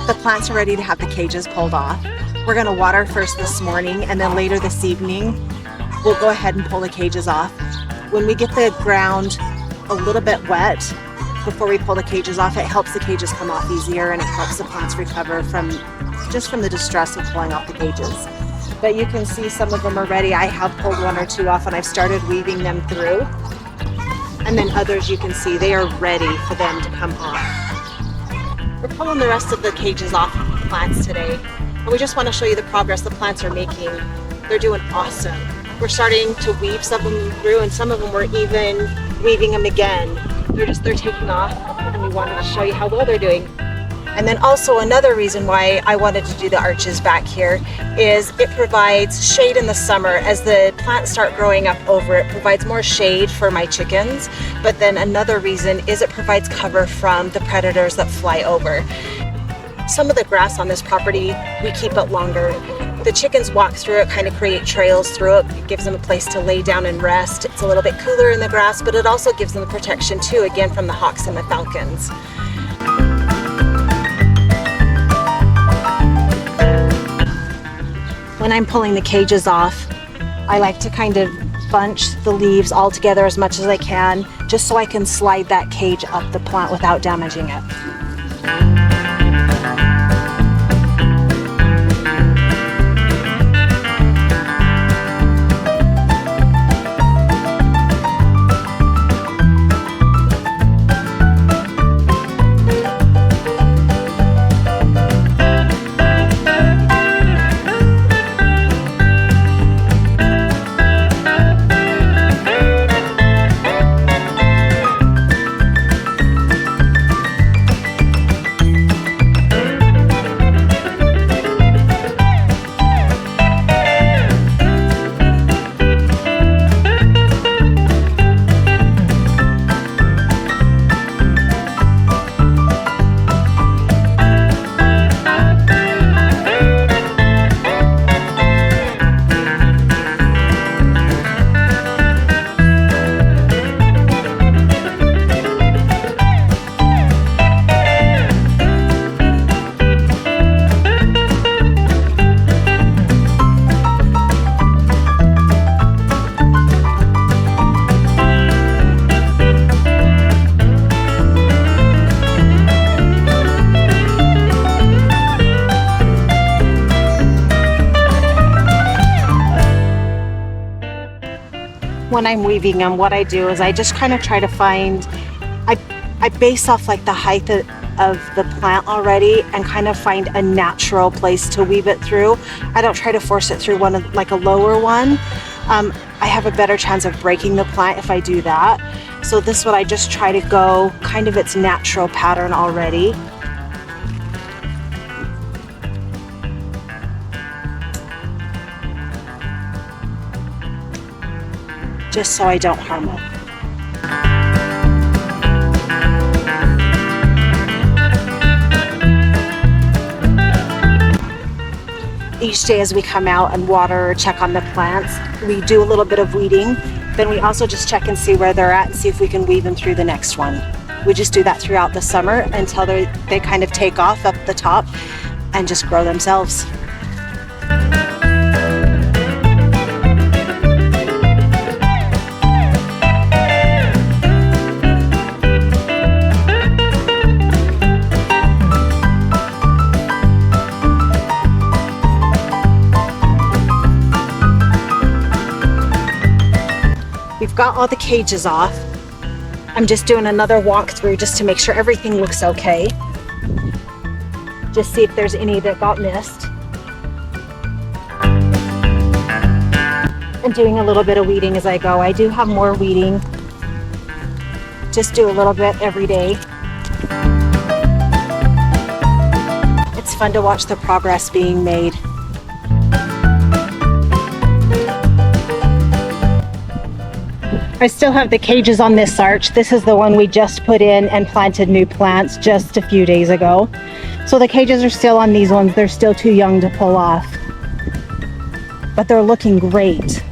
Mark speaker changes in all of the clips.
Speaker 1: The plants are ready to have the cages pulled off. We're gonna water first this morning, and then later this evening, we'll go ahead and pull the cages off. When we get the ground a little bit wet before we pull the cages off, it helps the cages come off easier, and it helps the plants recover from the distress of pulling off the cages. But you can see some of them are ready. I have pulled one or two off, and I've started weaving them through. And then others, you can see they are ready for them to come off. We're pulling the rest of the cages off of the plants today. And we just want to show you the progress the plants are making. They're doing awesome. We're starting to weave some of them through, and some of them we're even weaving them again. They're taking off, and we wanted to show you how well they're doing. And then also another reason why I wanted to do the arches back here is it provides shade in the summer. As the plants start growing up over it, provides more shade for my chickens. But then another reason is it provides cover from the predators that fly over. Some of the grass on this property, we keep it longer. The chickens walk through it, kind of create trails through it. It gives them a place to lay down and rest. It's a little bit cooler in the grass, but it also gives them protection too, again, from the hawks and the falcons. When I'm pulling the cages off, I like to kind of bunch the leaves all together as much as I can, just so I can slide that cage up the plant without damaging it. When I'm weaving them, what I do is I just kind of try to find, I base off like the height of the plant already and kind of find a natural place to weave it through. I don't try to force it through like a lower one. I have a better chance of breaking the plant if I do that. So this one I just try to go kind of its natural pattern already. Just so I don't harm it. Each day as we come out and water or check on the plants, we do a little bit of weeding. Then we also just check and see where they're at and see if we can weave them through the next one. We just do that throughout the summer until they kind of take off up the top and just grow themselves. We've got all the cages off. I'm just doing another walkthrough just to make sure everything looks okay. Just see if there's any that got missed. And doing a little bit of weeding as I go. I do have more weeding. Just do a little bit every day. It's fun to watch the progress being made. I still have the cages on this arch. This is the one we just put in and planted new plants just a few days ago. So the cages are still on these ones. They're still too young to pull off, but they're looking great.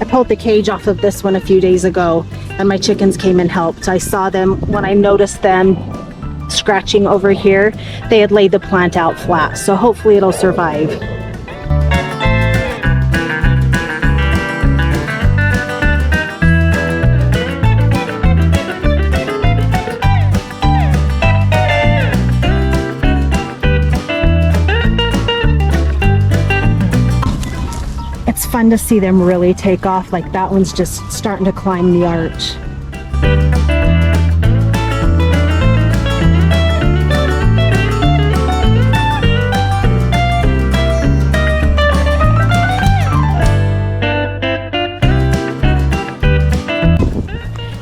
Speaker 1: I pulled the cage off of this one a few days ago, and my chickens came and helped. I saw them when I noticed them scratching over here. They had laid the plant out flat, so hopefully it'll survive. It's fun to see them really take off. Like that one's just starting to climb the arch.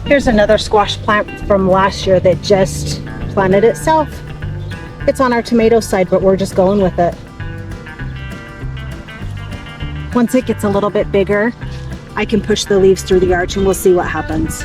Speaker 1: Here's another squash plant from last year that just planted itself. It's on our tomato side, but we're just going with it. Once it gets a little bit bigger, I can push the leaves through the arch and we'll see what happens.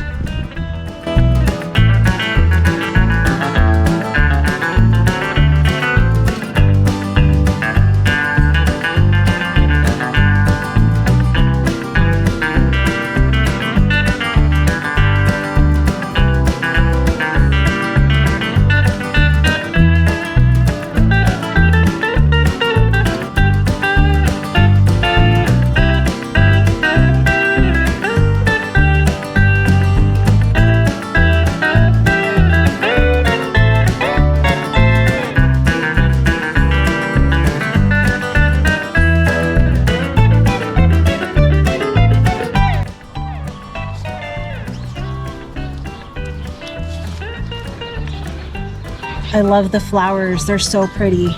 Speaker 1: I love the flowers, they're so pretty.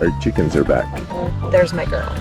Speaker 2: Our chickens are back.
Speaker 1: There's my girl.